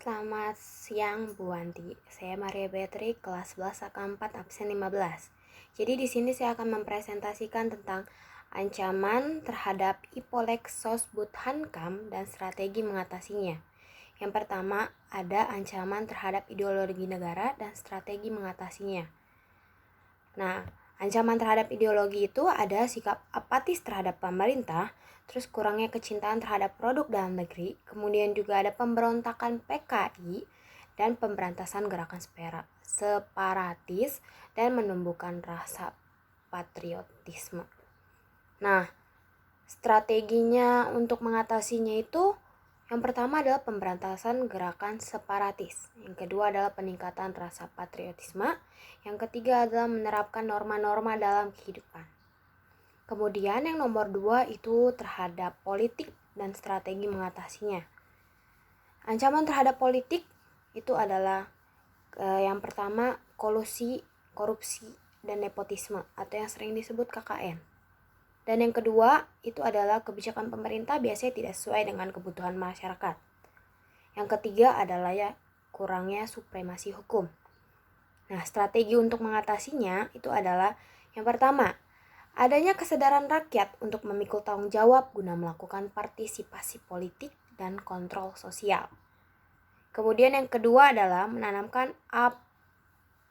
Selamat siang Bu Wanti. Saya Maria Beatrice, kelas 11 AK4 absen 15. Jadi di sini saya akan mempresentasikan tentang ancaman terhadap Ipolek Sosbudhankam dan strategi mengatasinya. Yang pertama, ada ancaman terhadap ideologi negara dan strategi mengatasinya. Nah, ancaman terhadap ideologi itu ada sikap apatis terhadap pemerintah, terus kurangnya kecintaan terhadap produk dalam negeri, kemudian juga ada pemberontakan PKI dan pemberantasan gerakan separatis dan menumbuhkan rasa patriotisme. Nah, strateginya untuk mengatasinya itu yang pertama adalah pemberantasan gerakan separatis. Yang kedua adalah peningkatan rasa patriotisme. Yang ketiga adalah menerapkan norma-norma dalam kehidupan. Kemudian yang nomor 2 itu terhadap politik dan strategi mengatasinya. Ancaman terhadap politik itu adalah yang pertama kolusi, korupsi, dan nepotisme atau yang sering disebut KKN. Dan yang kedua itu adalah kebijakan pemerintah biasanya tidak sesuai dengan kebutuhan masyarakat. Yang ketiga adalah kurangnya supremasi hukum. Nah, strategi untuk mengatasinya itu adalah yang pertama, adanya kesadaran rakyat untuk memikul tanggung jawab guna melakukan partisipasi politik dan kontrol sosial. Kemudian yang kedua adalah menanamkan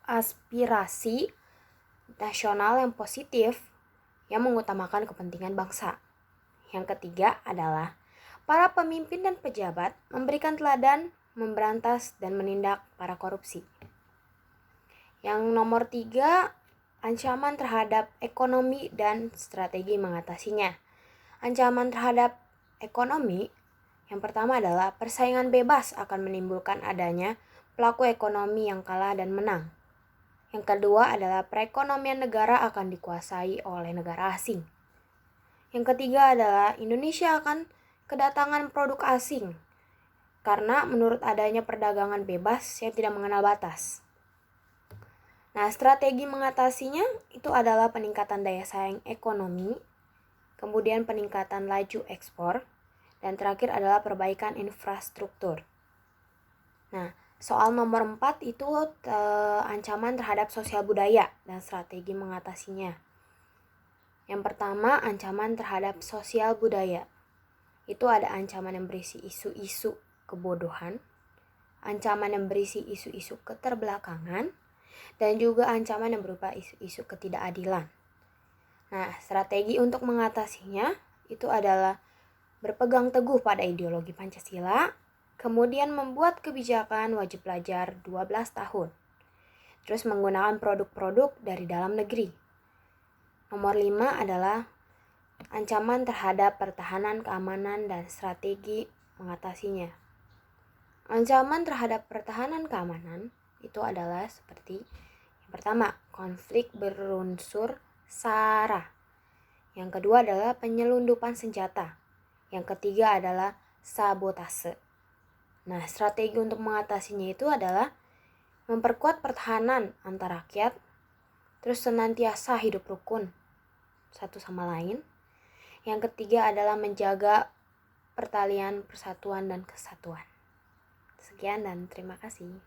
aspirasi nasional yang positif yang mengutamakan kepentingan bangsa. Yang ketiga adalah para pemimpin dan pejabat memberikan teladan, memberantas dan menindak para korupsi. Yang nomor 3, ancaman terhadap ekonomi dan strategi mengatasinya. Ancaman terhadap ekonomi yang pertama adalah persaingan bebas akan menimbulkan adanya pelaku ekonomi yang kalah dan menang. Yang kedua adalah perekonomian negara akan dikuasai oleh negara asing. Yang ketiga adalah Indonesia akan kedatangan produk asing karena menurut adanya perdagangan bebas yang tidak mengenal batas. Nah, strategi mengatasinya itu adalah peningkatan daya saing ekonomi, kemudian peningkatan laju ekspor, dan terakhir adalah perbaikan infrastruktur. Nah, soal nomor 4 itu ancaman terhadap sosial budaya dan strategi mengatasinya. Yang pertama, ancaman terhadap sosial budaya. Itu ada ancaman yang berisi isu-isu kebodohan, ancaman yang berisi isu-isu keterbelakangan, dan juga ancaman yang berupa isu-isu ketidakadilan. Nah, strategi untuk mengatasinya itu adalah berpegang teguh pada ideologi Pancasila, kemudian membuat kebijakan wajib belajar 12 tahun. Terus menggunakan produk-produk dari dalam negeri. Nomor 5 adalah ancaman terhadap pertahanan, keamanan, dan strategi mengatasinya. Ancaman terhadap pertahanan keamanan itu adalah seperti yang pertama, konflik berunsur SARA. Yang kedua adalah penyelundupan senjata. Yang ketiga adalah sabotase. Nah, strategi untuk mengatasinya itu adalah memperkuat pertahanan antar rakyat, terus senantiasa hidup rukun satu sama lain. Yang ketiga adalah menjaga pertalian persatuan dan kesatuan. Sekian dan terima kasih.